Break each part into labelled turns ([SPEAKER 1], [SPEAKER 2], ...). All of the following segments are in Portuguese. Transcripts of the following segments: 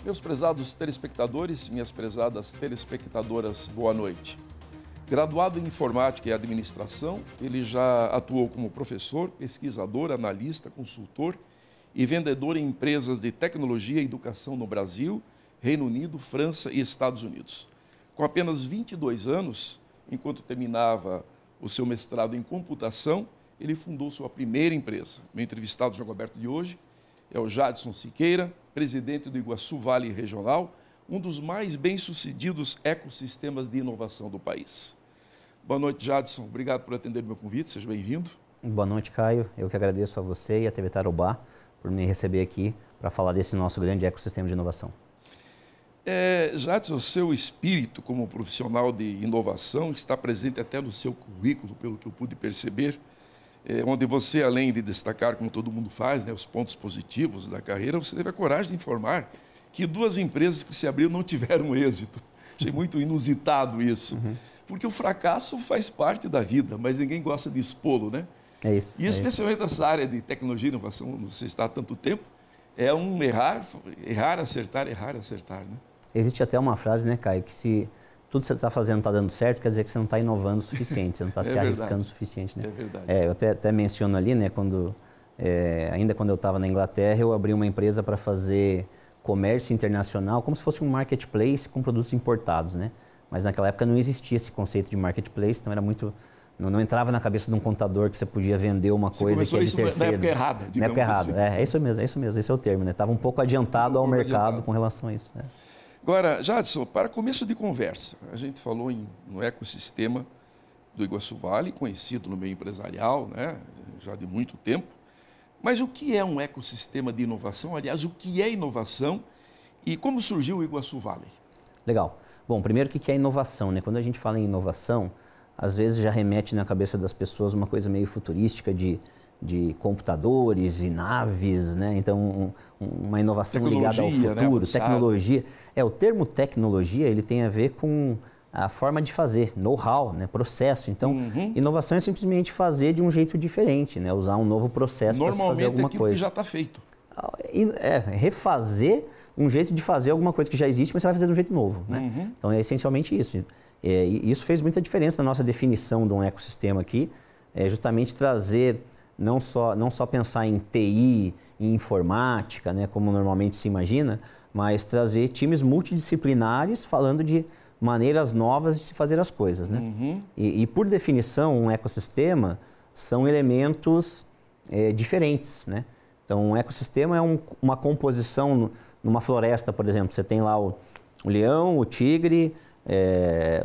[SPEAKER 1] Meus prezados telespectadores, minhas prezadas telespectadoras, boa noite. Graduado em Informática e Administração, ele já atuou como professor, pesquisador, analista, consultor e vendedor em empresas de tecnologia e educação no Brasil, Reino Unido, França e Estados Unidos. Com apenas 22 anos, enquanto terminava o seu mestrado em computação, ele fundou sua primeira empresa. Meu entrevistado Jogo Aberto de hoje é o Jadson Siqueira, presidente do Iguaçu Vale Regional, um dos mais bem-sucedidos ecossistemas de inovação do país. Boa noite, Jadson. Obrigado por atender o meu convite. Seja bem-vindo.
[SPEAKER 2] Boa noite, Caio. Eu que agradeço a você e a TV Tarobá por me receber aqui para falar desse nosso grande ecossistema de inovação.
[SPEAKER 1] Jadson, o seu espírito como profissional de inovação está presente até no seu currículo, pelo que eu pude perceber, onde você, além de destacar, como todo mundo faz, né, os pontos positivos da carreira, você teve a coragem de informar que 2 empresas que se abriram não tiveram êxito. Achei muito inusitado isso, porque o fracasso faz parte da vida, mas ninguém gosta de expô-lo, né?
[SPEAKER 2] É isso.
[SPEAKER 1] E especialmente nessa área de tecnologia e inovação, onde você está há tanto tempo, é um errar, acertar, né?
[SPEAKER 2] Existe até uma frase, né, Caio, que se tudo que você está fazendo está dando certo, quer dizer que você não está inovando o suficiente, você não está se arriscando o suficiente, né?
[SPEAKER 1] É verdade.
[SPEAKER 2] Eu até menciono ali, né, ainda quando eu estava na Inglaterra, eu abri uma empresa para fazer comércio internacional, como se fosse um marketplace com produtos importados, né? Mas naquela época não existia esse conceito de marketplace, então era muito... Não entrava na cabeça de um contador que você podia vender uma coisa que é de terceiro.
[SPEAKER 1] Na época errada, digamos assim.
[SPEAKER 2] É isso mesmo, esse é o termo, né? Estava um pouco adiantado ao mercado com relação a isso, né?
[SPEAKER 1] Agora, Jadson, para começo de conversa, a gente falou no ecossistema do Iguaçu Vale, conhecido no meio empresarial, né, já de muito tempo. Mas o que é um ecossistema de inovação? Aliás, o que é inovação e como surgiu o Iguaçu Vale?
[SPEAKER 2] Legal. Bom, primeiro, o que é inovação, né? Quando a gente fala em inovação, às vezes já remete na cabeça das pessoas uma coisa meio futurística de computadores e naves, né? Então, uma inovação ligada ao futuro, né? Tecnologia. O termo tecnologia, ele tem a ver com a forma de fazer, know-how, né? Processo. Então, inovação é simplesmente fazer de um jeito diferente, né? Usar um novo processo para fazer alguma coisa.
[SPEAKER 1] Normalmente é aquilo que já está feito.
[SPEAKER 2] Refazer um jeito de fazer alguma coisa que já existe, mas você vai fazer de um jeito novo, né? Então, é essencialmente isso. E isso fez muita diferença na nossa definição de um ecossistema aqui, justamente trazer... Não só pensar em TI, em informática, né, como normalmente se imagina, mas trazer times multidisciplinares falando de maneiras novas de se fazer as coisas, né? E por definição, um ecossistema são elementos diferentes, né? Então, um ecossistema é uma composição numa floresta, por exemplo. Você tem lá o leão, o tigre,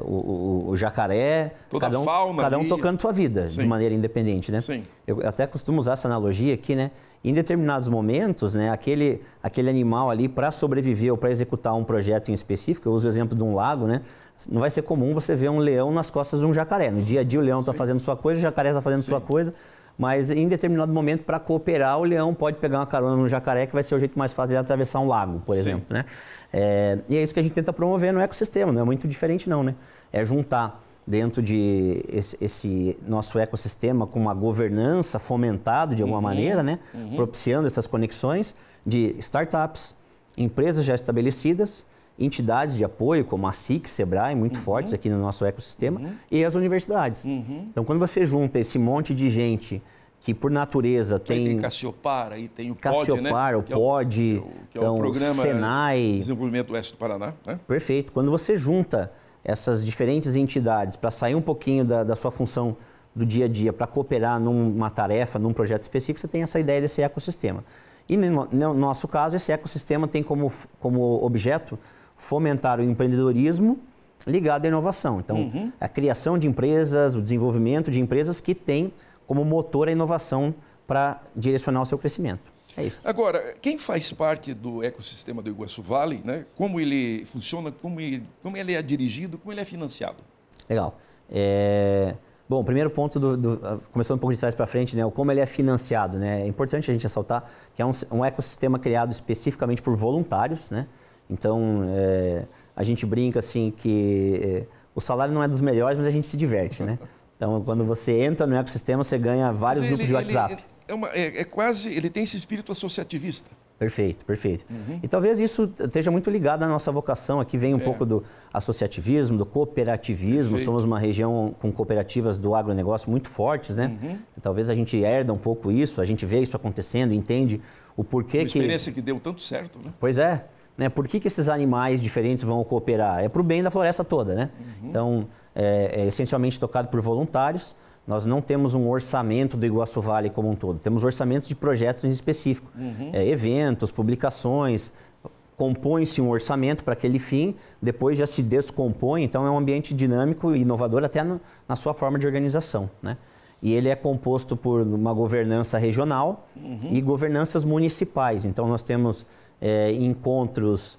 [SPEAKER 2] o jacaré, cada um tocando sua vida. Sim. De maneira independente, né?
[SPEAKER 1] Sim.
[SPEAKER 2] Eu até costumo usar essa analogia aqui, né? Em determinados momentos, né, aquele animal ali, para sobreviver ou para executar um projeto em específico, eu uso o exemplo de um lago, né? Não vai ser comum você ver um leão nas costas de um jacaré. No dia a dia o leão está fazendo sua coisa, o jacaré está fazendo sua coisa, mas em determinado momento, para cooperar, o leão pode pegar uma carona no jacaré, que vai ser o jeito mais fácil de atravessar um lago, por exemplo, né? E é isso que a gente tenta promover no ecossistema, não é muito diferente não, né? É juntar dentro de esse nosso ecossistema com uma governança fomentado de alguma maneira, né? Propiciando essas conexões de startups, empresas já estabelecidas, entidades de apoio como a SIC, Sebrae, muito fortes aqui no nosso ecossistema, e as universidades. Então, quando você junta esse monte de gente que por natureza tem
[SPEAKER 1] Cassiopar, aí tem o POD,
[SPEAKER 2] Cassiopar,
[SPEAKER 1] né?
[SPEAKER 2] o POD,
[SPEAKER 1] que é o Programa
[SPEAKER 2] Senai,
[SPEAKER 1] de Desenvolvimento Oeste do Paraná, né?
[SPEAKER 2] Perfeito. Quando você junta essas diferentes entidades para sair um pouquinho da sua função do dia a dia, para cooperar numa tarefa, num projeto específico, você tem essa ideia desse ecossistema. E no nosso caso, esse ecossistema tem como objeto fomentar o empreendedorismo ligado à inovação. Então, a criação de empresas, o desenvolvimento de empresas que tem como motor a inovação para direcionar o seu crescimento. É isso.
[SPEAKER 1] Agora, quem faz parte do ecossistema do Iguaçu Vale, né? Como ele funciona, como ele é dirigido, como ele é financiado?
[SPEAKER 2] Legal. Bom, o primeiro ponto, começando um pouco de trás para frente, né, como ele é financiado, né? É importante a gente ressaltar que é um ecossistema criado especificamente por voluntários, né? Então, a gente brinca assim que o salário não é dos melhores, mas a gente se diverte, né? Então, quando você entra no ecossistema, você ganha vários grupos de WhatsApp.
[SPEAKER 1] Ele tem esse espírito associativista.
[SPEAKER 2] Perfeito, perfeito. E talvez isso esteja muito ligado à nossa vocação. Aqui vem um pouco do associativismo, do cooperativismo.
[SPEAKER 1] Perfeito.
[SPEAKER 2] Somos uma região com cooperativas do agronegócio muito fortes, né? Talvez a gente herda um pouco isso, a gente vê isso acontecendo, entende o porquê
[SPEAKER 1] Uma experiência que deu tanto certo, né?
[SPEAKER 2] Pois é. Né? Por que esses animais diferentes vão cooperar? É para o bem da floresta toda, né? Então, é essencialmente tocado por voluntários. Nós não temos um orçamento do Iguaçu Vale como um todo. Temos orçamentos de projetos em específico. Eventos, publicações, compõe-se um orçamento para aquele fim, depois já se descompõe. Então, é um ambiente dinâmico e inovador até na sua forma de organização, né? E ele é composto por uma governança regional e governanças municipais. Então, nós temos encontros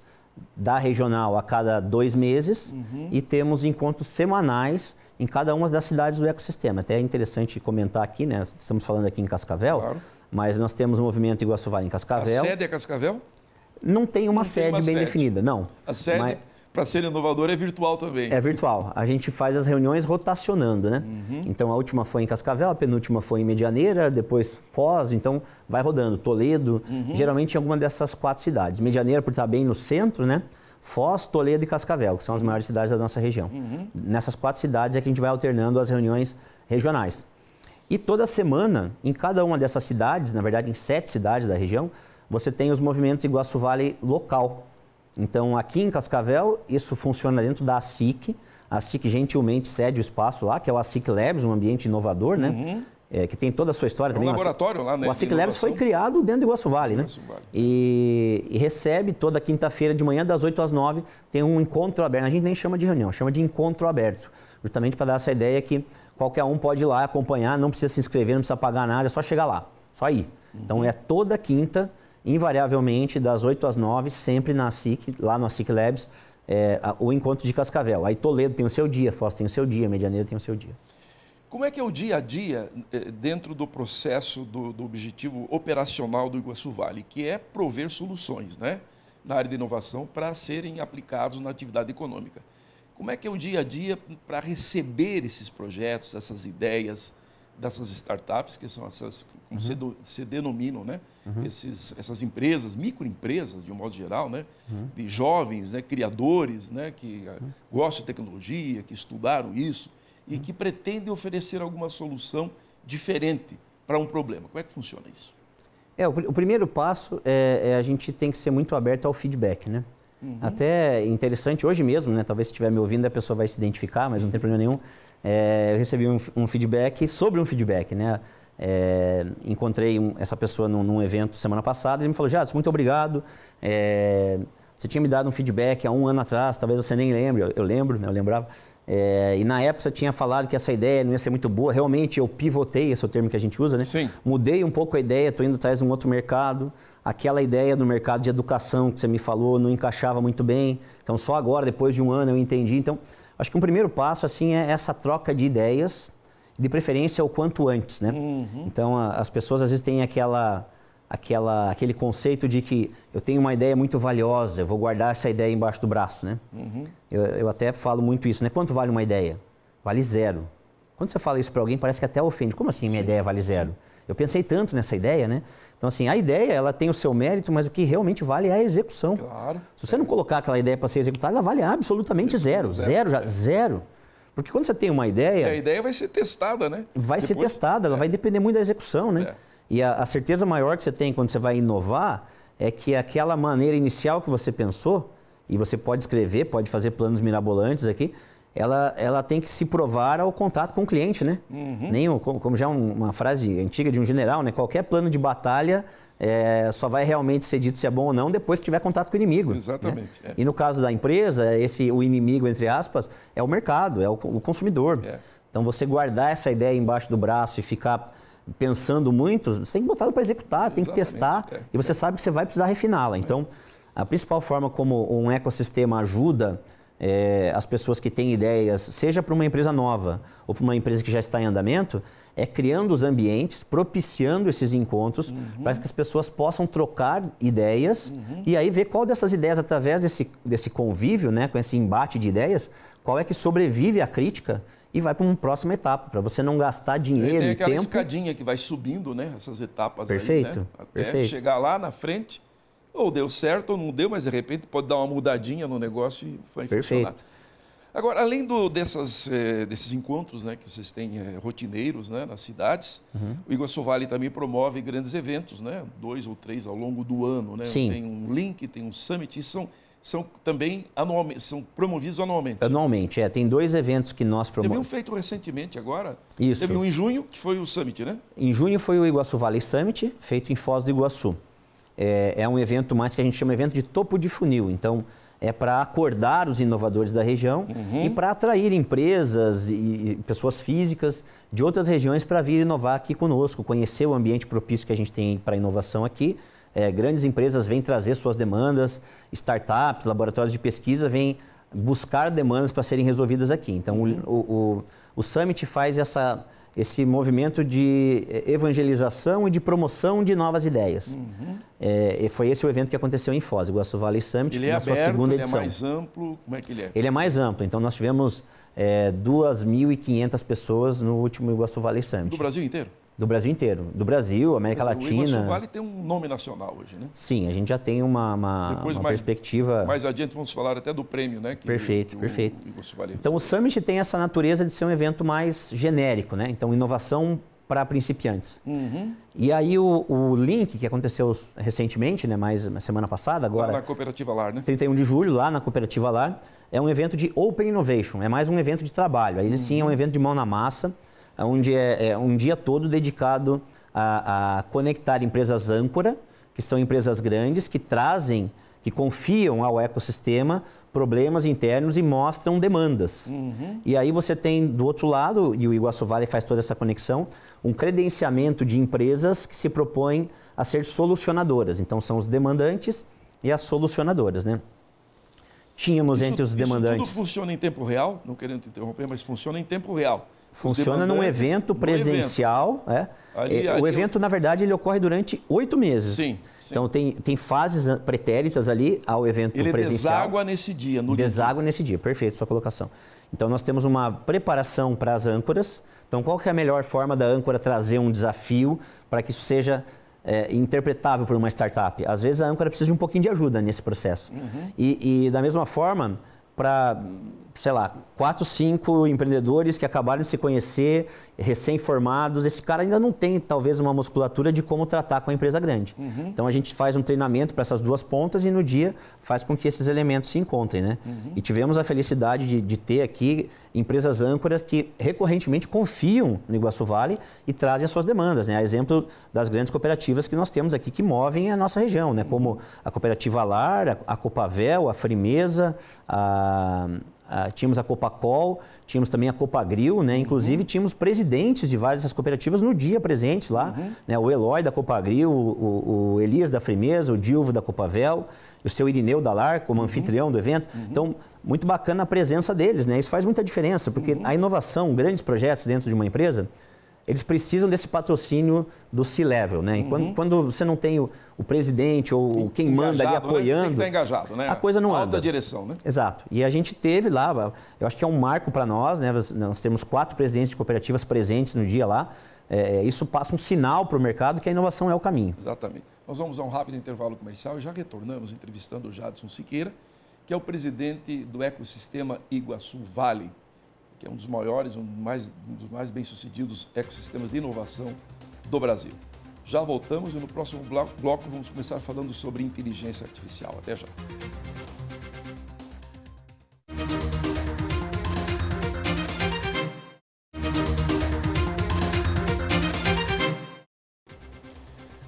[SPEAKER 2] da regional a cada 2 meses e temos encontros semanais em cada uma das cidades do ecossistema. Até é interessante comentar aqui, né? Estamos falando aqui em Cascavel, claro. Mas nós temos o movimento Iguaçu Vale em Cascavel.
[SPEAKER 1] A sede é Cascavel?
[SPEAKER 2] Não tem uma sede bem definida, não.
[SPEAKER 1] A sede, para ser inovador, é virtual também.
[SPEAKER 2] É virtual. A gente faz as reuniões rotacionando, né? Então, a última foi em Cascavel, a penúltima foi em Medianeira, depois Foz, então vai rodando. Toledo, geralmente em alguma dessas 4 cidades. Medianeira, por estar bem no centro, né? Foz, Toledo e Cascavel, que são as maiores cidades da nossa região. Nessas 4 cidades é que a gente vai alternando as reuniões regionais. E toda semana, em cada uma dessas cidades, na verdade em 7 cidades da região, você tem os movimentos Iguaçu Vale local. Então, aqui em Cascavel, isso funciona dentro da ASIC. A ASIC gentilmente cede o espaço lá, que é o ASIC Labs, um ambiente inovador, né? Que tem toda a sua história também.
[SPEAKER 1] Um laboratório lá, né?
[SPEAKER 2] O ASIC Labs foi criado dentro do Iguaçu Vale, né? E recebe toda quinta-feira de manhã, das 8 às 9, tem um encontro aberto. A gente nem chama de reunião, chama de encontro aberto. Justamente para dar essa ideia que qualquer um pode ir lá acompanhar, não precisa se inscrever, não precisa pagar nada, é só chegar lá, só ir. Então, é toda quinta, invariavelmente, das 8 às 9, sempre na ASIC, lá no ASIC Labs, o encontro de Cascavel. Aí Toledo tem o seu dia, Foz tem o seu dia, Medianeira tem o seu dia.
[SPEAKER 1] Como é que é o dia a dia dentro do processo do objetivo operacional do Iguaçu Vale, que é prover soluções, né, na área de inovação para serem aplicados na atividade econômica? Como é que é o dia a dia para receber esses projetos, essas ideias dessas startups, que são essas, como se denominam, né, essas empresas, microempresas, de um modo geral, né, de jovens, né, criadores, né, que gostam de tecnologia, que estudaram isso, e que pretendem oferecer alguma solução diferente para um problema. Como é que funciona isso?
[SPEAKER 2] O primeiro passo a gente tem que ser muito aberto ao feedback, né? Até interessante, hoje mesmo, né? Talvez se estiver me ouvindo a pessoa vai se identificar, mas não tem problema nenhum. Eu recebi um feedback sobre um feedback, né? Encontrei essa pessoa num evento semana passada e ele me falou: Jadson, muito obrigado. Você tinha me dado um feedback há 1 ano atrás, talvez você nem lembre, eu lembro, né? Eu lembrava. E na época você tinha falado que essa ideia não ia ser muito boa. Realmente eu pivotei, esse é o termo que a gente usa, né?
[SPEAKER 1] Sim.
[SPEAKER 2] Mudei um pouco a ideia, estou indo atrás de um outro mercado. Aquela ideia do mercado de educação que você me falou não encaixava muito bem. Então só agora, depois de 1 ano, eu entendi. Então acho que um primeiro passo assim é essa troca de ideias, de preferência o quanto antes, né? Então as pessoas às vezes têm aquele conceito de que eu tenho uma ideia muito valiosa, eu vou guardar essa ideia embaixo do braço, né? Eu até falo muito isso, né? Quanto vale uma ideia? Vale 0. Quando você fala isso para alguém, parece que até ofende. Como assim minha ideia vale 0? Eu pensei tanto nessa ideia, né? Então, assim, a ideia, ela tem o seu mérito, mas o que realmente vale é a execução.
[SPEAKER 1] Claro.
[SPEAKER 2] Se você não colocar aquela ideia para ser executada, ela vale absolutamente 0. Zero. Porque quando você tem uma ideia...
[SPEAKER 1] A ideia vai ser testada, né?
[SPEAKER 2] Vai ser testada, ela vai depender muito da execução, né? E a certeza maior que você tem quando você vai inovar é que aquela maneira inicial que você pensou, e você pode escrever, pode fazer planos mirabolantes aqui, ela tem que se provar ao contato com o cliente, né? Como já uma frase antiga de um general, né? Qualquer plano de batalha só vai realmente ser dito se é bom ou não depois que tiver contato com o inimigo.
[SPEAKER 1] Exatamente.
[SPEAKER 2] Né? E no caso da empresa, o inimigo, entre aspas, é o mercado, é o consumidor. Então, você guardar essa ideia embaixo do braço e ficar pensando muito, você tem que botar ela para executar, tem que testar, e você sabe que você vai precisar refiná-la. Então, a principal forma como um ecossistema ajuda as pessoas que têm ideias, seja para uma empresa nova ou para uma empresa que já está em andamento, é criando os ambientes, propiciando esses encontros para que as pessoas possam trocar ideias e aí ver qual dessas ideias, através desse convívio, né, com esse embate de ideias, qual é que sobrevive à crítica e vai para uma próxima etapa, para você não gastar dinheiro e
[SPEAKER 1] tem aquela
[SPEAKER 2] tempo.
[SPEAKER 1] escadinha que vai subindo, né? Essas etapas
[SPEAKER 2] Perfeito,
[SPEAKER 1] aí, né? Até
[SPEAKER 2] perfeito.
[SPEAKER 1] chegar lá na frente, ou deu certo ou não deu, mas de repente pode dar uma mudadinha no negócio e vai funcionar. Agora, além desses encontros, né, que vocês têm rotineiros, né, nas cidades, o Iguaçu Vale também promove grandes eventos, né, 2 ou 3 ao longo do ano. Né?
[SPEAKER 2] Sim.
[SPEAKER 1] Tem um Link, tem um Summit, e são também são promovidos anualmente.
[SPEAKER 2] Anualmente, tem 2 eventos que nós promovemos.
[SPEAKER 1] Teve um feito recentemente agora.
[SPEAKER 2] Isso.
[SPEAKER 1] Teve um em junho, que foi o Summit, né?
[SPEAKER 2] Em junho foi o Iguaçu Valley Summit, feito em Foz do Iguaçu. É um evento mais que a gente chama de evento de topo de funil. Então, é para acordar os inovadores da região e para atrair empresas e pessoas físicas de outras regiões para vir inovar aqui conosco, conhecer o ambiente propício que a gente tem para inovação aqui. Grandes empresas vêm trazer suas demandas, startups, laboratórios de pesquisa vêm buscar demandas para serem resolvidas aqui. Então, o Summit faz esse movimento de evangelização e de promoção de novas ideias. Foi esse o evento que aconteceu em Foz, o Iguaçu Valley Summit,
[SPEAKER 1] ele é
[SPEAKER 2] na
[SPEAKER 1] aberto,
[SPEAKER 2] sua segunda
[SPEAKER 1] ele
[SPEAKER 2] edição.
[SPEAKER 1] É mais amplo, como é que ele é?
[SPEAKER 2] Ele é mais amplo, então nós tivemos 2.500 pessoas no último Iguaçu Valley Summit.
[SPEAKER 1] Do Brasil inteiro?
[SPEAKER 2] Do Brasil inteiro. Do Brasil, América Latina.
[SPEAKER 1] O Iguaçu Vale tem um nome nacional hoje, né?
[SPEAKER 2] Sim, a gente já tem uma perspectiva...
[SPEAKER 1] Mais adiante vamos falar até do prêmio, né?
[SPEAKER 2] Perfeito.
[SPEAKER 1] O Iguaçu Vale
[SPEAKER 2] então o Summit tem essa natureza de ser um evento mais genérico, né? Então inovação para principiantes. E aí o Link, que aconteceu recentemente, né? Mais semana passada, agora...
[SPEAKER 1] Lá na Cooperativa Lar, né?
[SPEAKER 2] 31 de julho, lá na Cooperativa Lar, é um evento de Open Innovation, é mais um evento de trabalho. Aí sim é um evento de mão na massa, onde é um dia todo dedicado a conectar empresas âncora, que são empresas grandes, que confiam ao ecossistema problemas internos e mostram demandas. E aí você tem do outro lado, e o Iguaçu Vale faz toda essa conexão, um credenciamento de empresas que se propõem a ser solucionadoras. Então são os demandantes e as solucionadoras, né? Tínhamos entre os demandantes...
[SPEAKER 1] Isso tudo funciona em tempo real? Não querendo te interromper, mas funciona em tempo real.
[SPEAKER 2] Funciona num evento presencial. O evento, na verdade, ele ocorre durante 8 meses.
[SPEAKER 1] Sim.
[SPEAKER 2] Então, tem fases pretéritas ali ao evento presencial.
[SPEAKER 1] Ele deságua nesse dia.
[SPEAKER 2] Deságua nesse dia, perfeito, sua colocação. Então, nós temos uma preparação para as âncoras. Então, qual que é a melhor forma da âncora trazer um desafio para que isso seja interpretável por uma startup? Às vezes, a âncora precisa de um pouquinho de ajuda nesse processo. E da mesma forma, para... sei lá, 4, 5 empreendedores que acabaram de se conhecer, recém-formados. Esse cara ainda não tem, talvez, uma musculatura de como tratar com a empresa grande. Então, a gente faz um treinamento para essas duas pontas e, no dia, faz com que esses elementos se encontrem, né? E tivemos a felicidade de ter aqui empresas âncoras que, recorrentemente, confiam no Iguaçu Vale e trazem as suas demandas, né? A exemplo das grandes cooperativas que nós temos aqui que movem a nossa região, né? Como a Cooperativa Lar, a Copavel, a Frimeza, tínhamos a Copacol, tínhamos também a Copagril, né? Inclusive tínhamos presidentes de várias dessas cooperativas no dia presentes lá, né? O Eloy da Copagril, o Elias da Frimeza, o Dilvo da Copavel, o seu Irineu da Lar como anfitrião do evento. Então, muito bacana a presença deles, né? Isso faz muita diferença, porque a inovação, grandes projetos dentro de uma empresa, eles precisam desse patrocínio do C-Level, né? E quando você não tem o presidente ou quem manda ali apoiando...
[SPEAKER 1] Tem que estar engajado, né?
[SPEAKER 2] A coisa não anda.
[SPEAKER 1] Alta direção, né?
[SPEAKER 2] Exato. E a gente teve lá, eu acho que é um marco para nós, né? Nós temos 4 presidentes de cooperativas presentes no dia lá. Isso passa um sinal para o mercado que a inovação é o caminho.
[SPEAKER 1] Exatamente. Nós vamos a um rápido intervalo comercial e já retornamos entrevistando o Jadson Siqueira, que é o presidente do ecossistema Iguaçu Vale, que é um dos maiores, um dos mais bem-sucedidos ecossistemas de inovação do Brasil. Já voltamos e no próximo bloco vamos começar falando sobre inteligência artificial. Até já.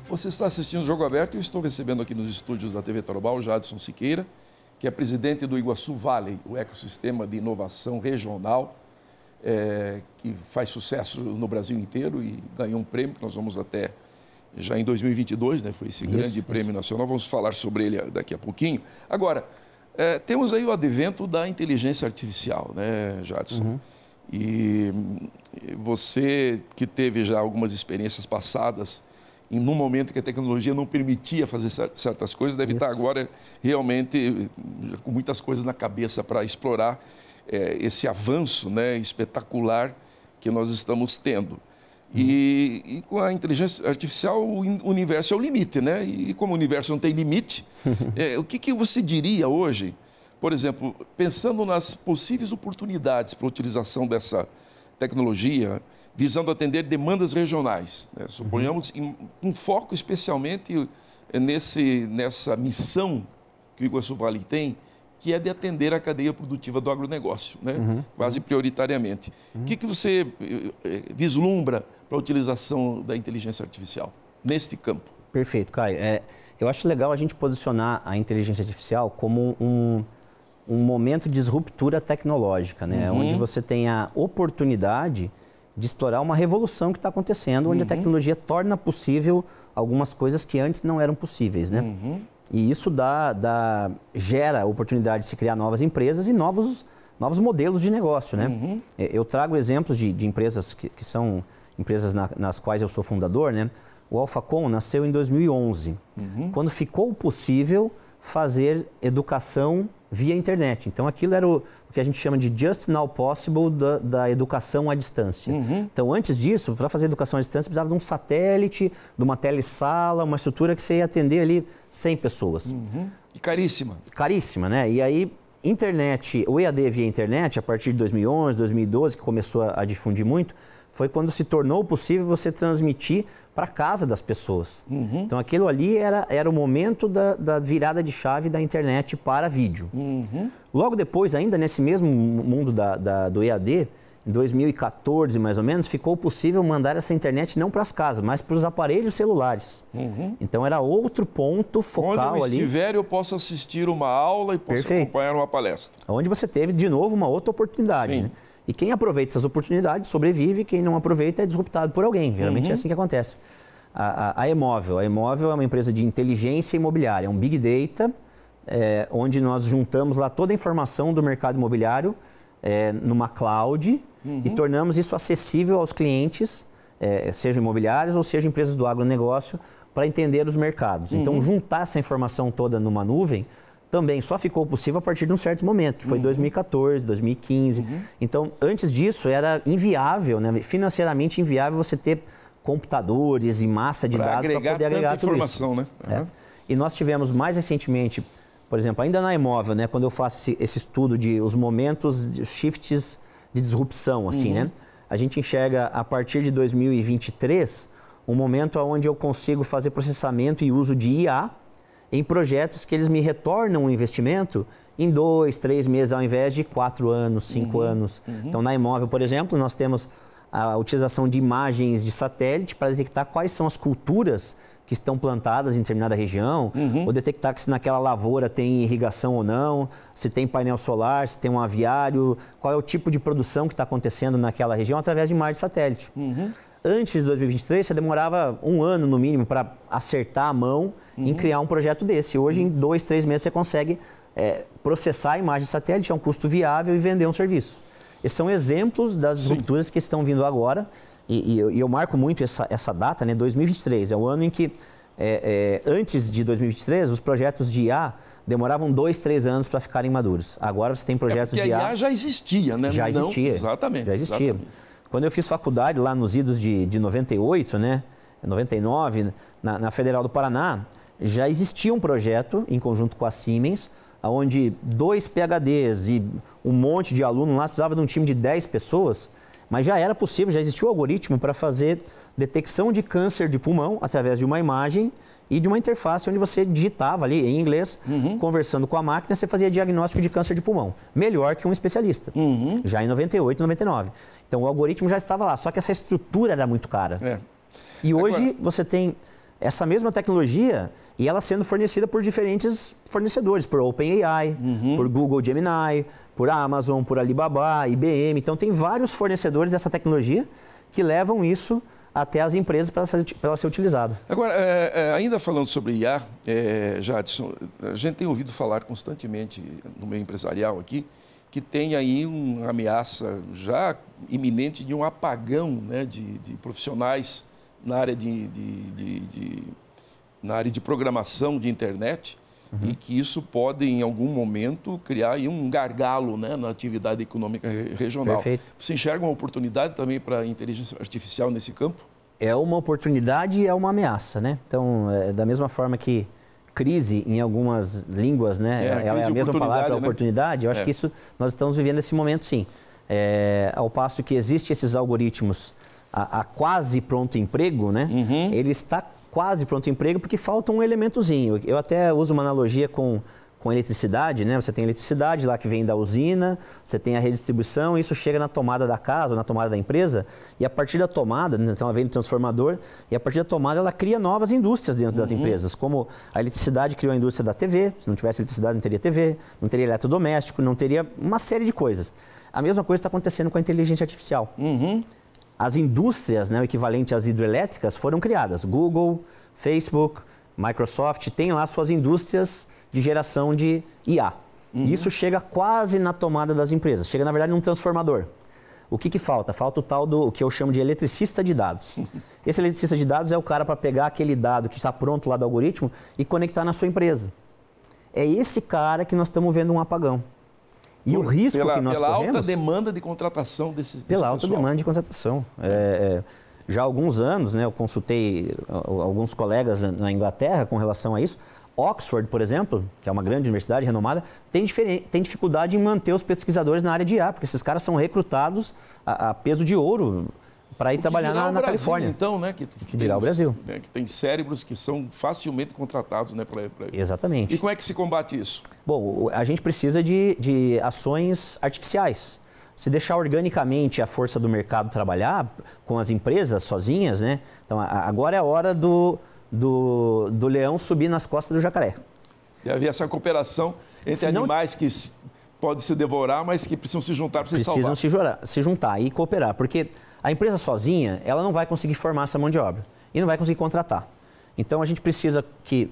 [SPEAKER 1] Você está assistindo o Jogo Aberto e eu estou recebendo aqui nos estúdios da TV Tarobá o Jadson Siqueira, que é presidente do Iguaçu Vale, o ecossistema de inovação regional, que faz sucesso no Brasil inteiro e ganhou um prêmio que nós vamos até já em 2022, né? Foi esse grande prêmio nacional, vamos falar sobre ele daqui a pouquinho. Agora, temos aí o advento da inteligência artificial, né, Jadson? E você que teve já algumas experiências passadas, num momento que a tecnologia não permitia fazer certas coisas, deve estar agora realmente com muitas coisas na cabeça para explorar esse avanço, né, espetacular que nós estamos tendo. E com a inteligência artificial, o universo é o limite, né? E como o universo não tem limite, o que você diria hoje, por exemplo, pensando nas possíveis oportunidades para a utilização dessa tecnologia, visando atender demandas regionais, né? Suponhamos um foco especialmente nessa missão que o Iguaçu Vale tem, que é de atender a cadeia produtiva do agronegócio, né? Quase prioritariamente. O que você vislumbra para a utilização da inteligência artificial neste campo?
[SPEAKER 2] Perfeito, Caio. Eu acho legal a gente posicionar a inteligência artificial como um momento de disruptura tecnológica, né? Onde você tem a oportunidade de explorar uma revolução que está acontecendo, onde a tecnologia torna possível algumas coisas que antes não eram possíveis, né? E isso gera a oportunidade de se criar novas empresas e novos modelos de negócio, né? Eu trago exemplos de empresas que são empresas nas quais eu sou fundador, né? O Alphacom nasceu em 2011, quando ficou possível fazer educação via internet. Então, aquilo era o que a gente chama de Just Now Possible da educação à distância. Então, antes disso, para fazer educação à distância, precisava de um satélite, de uma telesala, uma estrutura que você ia atender ali 100 pessoas.
[SPEAKER 1] E caríssima.
[SPEAKER 2] Caríssima, né? E aí, internet, o EAD via internet, a partir de 2011, 2012, que começou a difundir muito, foi quando se tornou possível você transmitir para a casa das pessoas. Então, aquilo ali era o momento da virada de chave da internet para vídeo. Logo depois, ainda nesse mesmo mundo do EAD, em 2014, mais ou menos, ficou possível mandar essa internet não para as casas, mas para os aparelhos celulares. Então, era outro ponto focal ali.
[SPEAKER 1] Onde eu estiver, eu posso assistir uma aula e posso acompanhar uma palestra.
[SPEAKER 2] Onde você teve, de novo, uma outra oportunidade, né? E quem aproveita essas oportunidades sobrevive, quem não aproveita é disruptado por alguém. Geralmente é assim que acontece. A Emóvel é uma empresa de inteligência imobiliária, é um Big Data, onde nós juntamos lá toda a informação do mercado imobiliário numa cloud e tornamos isso acessível aos clientes, sejam imobiliários ou sejam empresas do agronegócio, para entender os mercados. Então, juntar essa informação toda numa nuvem também só ficou possível a partir de um certo momento, que foi 2014, 2015. Então, antes disso, era inviável, né, financeiramente inviável você ter computadores e massa de dados para poder agregar tudo
[SPEAKER 1] informação,
[SPEAKER 2] isso.
[SPEAKER 1] Né?
[SPEAKER 2] E nós tivemos mais recentemente, por exemplo, ainda na Emóvel, né, quando eu faço esse estudo de os momentos, de shifts de disrupção, assim, né? A gente enxerga a partir de 2023 um momento onde eu consigo fazer processamento e uso de IA em projetos que eles me retornam um investimento em 2, 3 meses, ao invés de 4 anos, 5 anos. Então, na Emóvel, por exemplo, nós temos a utilização de imagens de satélite para detectar quais são as culturas que estão plantadas em determinada região, ou detectar se naquela lavoura tem irrigação ou não, se tem painel solar, se tem um aviário, qual é o tipo de produção que está acontecendo naquela região através de imagens de satélite. Antes de 2023, você demorava 1 ano, no mínimo, para acertar a mão em criar um projeto desse. Hoje, em 2, 3 meses, você consegue processar a imagem de satélite, é um custo viável, e vender um serviço. Esses são exemplos das rupturas que estão vindo agora, e eu marco muito essa data, né? 2023, é o ano em que, antes de 2023, os projetos de IA demoravam 2, 3 anos para ficarem maduros. Agora você tem projetos de IA...
[SPEAKER 1] a IA já existia, né?
[SPEAKER 2] Já existia.
[SPEAKER 1] Exatamente.
[SPEAKER 2] Já existia. Exatamente. Quando eu fiz faculdade lá nos idos de 98, né, 99, na Federal do Paraná, já existia um projeto em conjunto com a Siemens, onde 2 PhDs e um monte de alunos lá precisava de um time de 10 pessoas, mas já era possível, já existia o algoritmo para fazer detecção de câncer de pulmão através de uma imagem e de uma interface onde você digitava ali em inglês, conversando com a máquina, você fazia diagnóstico de câncer de pulmão. Melhor que um especialista, já em 98, 99. Então o algoritmo já estava lá, só que essa estrutura era muito cara. E hoje você tem essa mesma tecnologia e ela sendo fornecida por diferentes fornecedores, por OpenAI, por Google Gemini, por Amazon, por Alibaba, IBM. Então tem vários fornecedores dessa tecnologia que levam isso até as empresas para ela ser utilizada.
[SPEAKER 1] Agora, ainda falando sobre IA, Jadson, a gente tem ouvido falar constantemente no meio empresarial aqui que tem aí uma ameaça já iminente de um apagão, né, de profissionais na área na área de programação de internet, e que isso pode, em algum momento, criar aí um gargalo, né, na atividade econômica regional.
[SPEAKER 2] Perfeito.
[SPEAKER 1] Você enxerga uma oportunidade também para a inteligência artificial nesse campo?
[SPEAKER 2] É uma oportunidade e é uma ameaça, né? Então, da mesma forma que crise em algumas línguas, né? Ela é a mesma palavra, oportunidade. Eu acho que isso nós estamos vivendo esse momento, sim. Ao passo que existem esses algoritmos a quase pronto emprego, né? Ele está quase pronto emprego porque falta um elementozinho. Eu até uso uma analogia com eletricidade, né? Você tem eletricidade lá que vem da usina, você tem a redistribuição, isso chega na tomada da casa ou na tomada da empresa, e a partir da tomada, então ela vem do transformador, e a partir da tomada ela cria novas indústrias dentro das empresas, como a eletricidade criou a indústria da TV, se não tivesse eletricidade não teria TV, não teria eletrodoméstico, não teria uma série de coisas. A mesma coisa está acontecendo com a inteligência artificial. As indústrias, né, o equivalente às hidrelétricas, foram criadas. Google, Facebook, Microsoft, têm lá suas indústrias de geração de IA. Isso chega quase na tomada das empresas, chega na verdade num transformador. O que falta? Falta o tal do o que eu chamo de eletricista de dados. Esse eletricista de dados é o cara para pegar aquele dado que está pronto lá do algoritmo e conectar na sua empresa. É esse cara que nós estamos vendo um apagão. E o risco que nós corremos...
[SPEAKER 1] Pela alta demanda de contratação desse
[SPEAKER 2] Pela alta demanda de contratação. Já há alguns anos, né, eu consultei alguns colegas na Inglaterra com relação a isso. Oxford, por exemplo, que é uma grande universidade renomada, tem dificuldade em manter os pesquisadores na área de IA, porque esses caras são recrutados a peso de ouro para ir trabalhar na
[SPEAKER 1] Brasil,
[SPEAKER 2] Califórnia.
[SPEAKER 1] Então, né?
[SPEAKER 2] Que dirá o Brasil.
[SPEAKER 1] Né, que tem cérebros que são facilmente contratados, né?
[SPEAKER 2] Exatamente.
[SPEAKER 1] E como é que se combate isso?
[SPEAKER 2] Bom, a gente precisa de ações artificiais. Se deixar organicamente a força do mercado trabalhar com as empresas sozinhas, né? Então, agora é a hora do leão subir nas costas do jacaré.
[SPEAKER 1] E havia essa cooperação entre animais que podem se devorar, mas que precisam se juntar para se salvar.
[SPEAKER 2] Precisam se juntar e cooperar, porque a empresa sozinha, ela não vai conseguir formar essa mão de obra e não vai conseguir contratar. Então, a gente precisa que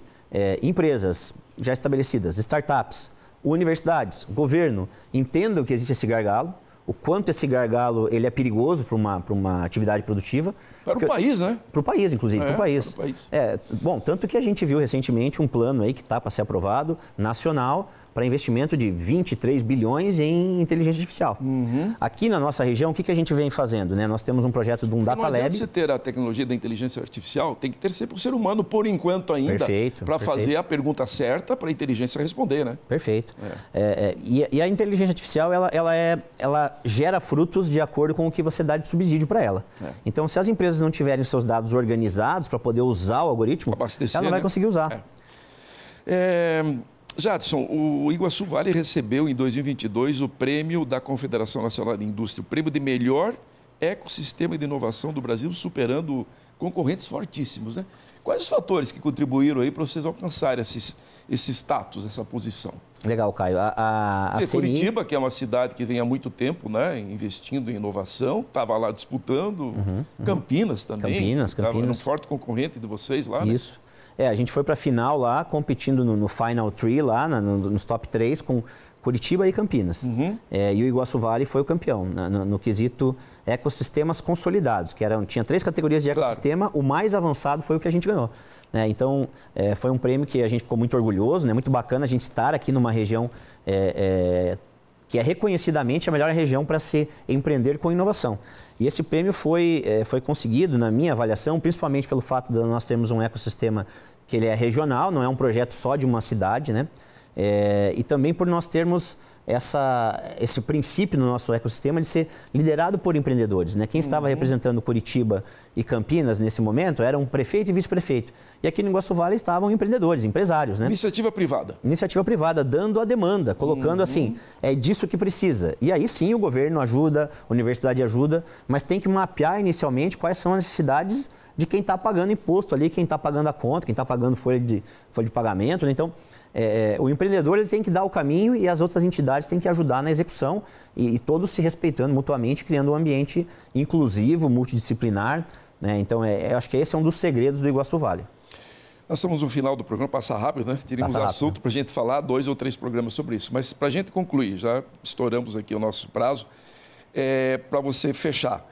[SPEAKER 2] empresas já estabelecidas, startups, universidades, governo, entendam que existe esse gargalo, o quanto esse gargalo ele é perigoso para uma atividade produtiva.
[SPEAKER 1] Para o país, né?
[SPEAKER 2] Para o país, inclusive, para o país. Bom, tanto que a gente viu recentemente um plano aí que está para ser aprovado, nacional, para investimento de 23 bilhões em inteligência artificial. Aqui na nossa região, o que a gente vem fazendo? Né? Nós temos um projeto de um Data Lab.
[SPEAKER 1] Não adianta você ter a tecnologia da inteligência artificial, tem que ter sempre o ser humano, por enquanto ainda, para fazer a pergunta certa para a inteligência responder, né?
[SPEAKER 2] Perfeito. E a inteligência artificial, ela gera frutos de acordo com o que você dá de subsídio para ela. Então, se as empresas não tiverem seus dados organizados para poder usar o algoritmo, ela não vai conseguir usar.
[SPEAKER 1] Jadson, o Iguaçu Vale recebeu em 2022 o prêmio da Confederação Nacional de Indústria, o prêmio de melhor ecossistema de inovação do Brasil, superando concorrentes fortíssimos, né? Quais os fatores que contribuíram aí para vocês alcançarem esse status, essa posição?
[SPEAKER 2] Legal, Caio. A CNI...
[SPEAKER 1] Curitiba, que é uma cidade que vem há muito tempo, né, investindo em inovação, estava lá disputando. Campinas também. Estava um forte concorrente de vocês lá, né?
[SPEAKER 2] Isso. A gente foi para a final lá, competindo no Final 3 lá, nos top 3, com Curitiba e Campinas. E o Iguaçu Vale foi o campeão, no quesito ecossistemas consolidados, que tinha 3 categorias de ecossistema, o mais avançado foi o que a gente ganhou. Então, foi um prêmio que a gente ficou muito orgulhoso, né? Muito bacana a gente estar aqui numa região que é reconhecidamente a melhor região para se empreender com inovação. E esse prêmio foi conseguido, na minha avaliação, principalmente pelo fato de nós termos um ecossistema que ele é regional, não é um projeto só de uma cidade, né? E também por nós termos esse princípio no nosso ecossistema de ser liderado por empreendedores, né? Quem estava representando Curitiba e Campinas nesse momento eram prefeito e vice-prefeito. E aqui no Iguaçu Vale estavam empreendedores, empresários, né?
[SPEAKER 1] Iniciativa privada.
[SPEAKER 2] Iniciativa privada, dando a demanda, colocando assim, é disso que precisa. E aí sim o governo ajuda, a universidade ajuda, mas tem que mapear inicialmente quais são as necessidades de quem está pagando imposto ali, quem está pagando a conta, quem está pagando folha de pagamento, né? Então, o empreendedor ele tem que dar o caminho e as outras entidades têm que ajudar na execução e todos se respeitando mutuamente, criando um ambiente inclusivo, multidisciplinar, né? Então, eu acho que esse é um dos segredos do Iguaçu Vale.
[SPEAKER 1] Nós estamos no final do programa, passa rápido, né? Teríamos assunto para a gente falar 2 ou 3 programas sobre isso. Mas para a gente concluir, já estouramos aqui o nosso prazo, para você fechar.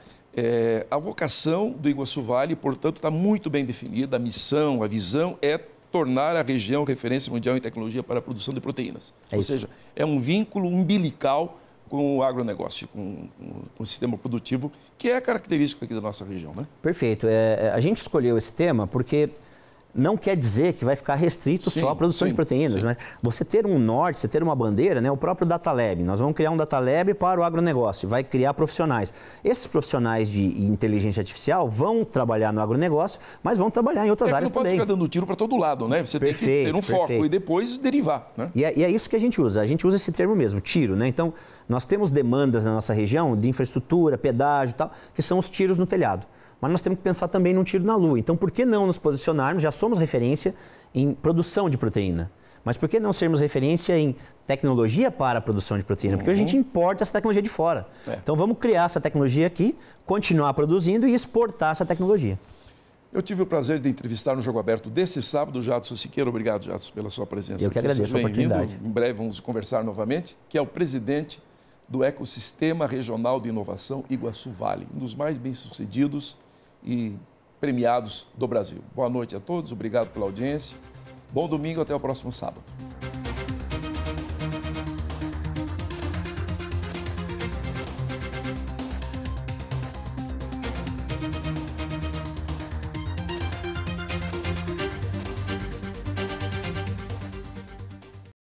[SPEAKER 1] A vocação do Iguaçu Vale, portanto, está muito bem definida, a missão, a visão é tornar a região referência mundial em tecnologia para a produção de proteínas. Ou
[SPEAKER 2] isso.
[SPEAKER 1] seja, é um vínculo umbilical com o agronegócio, com o sistema produtivo, que é a característica aqui da nossa região, né?
[SPEAKER 2] Perfeito. A gente escolheu esse tema porque não quer dizer que vai ficar restrito só à produção de proteínas, né? Você ter um norte, você ter uma bandeira, né? O próprio Data Lab. Nós vamos criar um Data Lab para o agronegócio, vai criar profissionais. Esses profissionais de inteligência artificial vão trabalhar no agronegócio, mas vão trabalhar em outras áreas também.
[SPEAKER 1] Não pode ficar dando tiro para todo lado, né? Você tem que ter um foco e depois derivar, né?
[SPEAKER 2] E é isso que a gente usa esse termo mesmo, tiro, né? Então, nós temos demandas na nossa região de infraestrutura, pedágio e tal, que são os tiros no telhado. Mas nós temos que pensar também num tiro na lua. Então, por que não nos posicionarmos? Já somos referência em produção de proteína. Mas por que não sermos referência em tecnologia para a produção de proteína? Porque a gente importa essa tecnologia de fora. Então, vamos criar essa tecnologia aqui, continuar produzindo e exportar essa tecnologia.
[SPEAKER 1] Eu tive o prazer de entrevistar no Jogo Aberto desse sábado o Jadson Siqueira. Obrigado, Jadson, pela sua presença.
[SPEAKER 2] Eu que agradeço a oportunidade.
[SPEAKER 1] Em breve vamos conversar novamente, que é o presidente do Ecossistema Regional de Inovação Iguaçu Vale, um dos mais bem-sucedidos e premiados do Brasil. Boa noite a todos, obrigado pela audiência. Bom domingo, até o próximo sábado.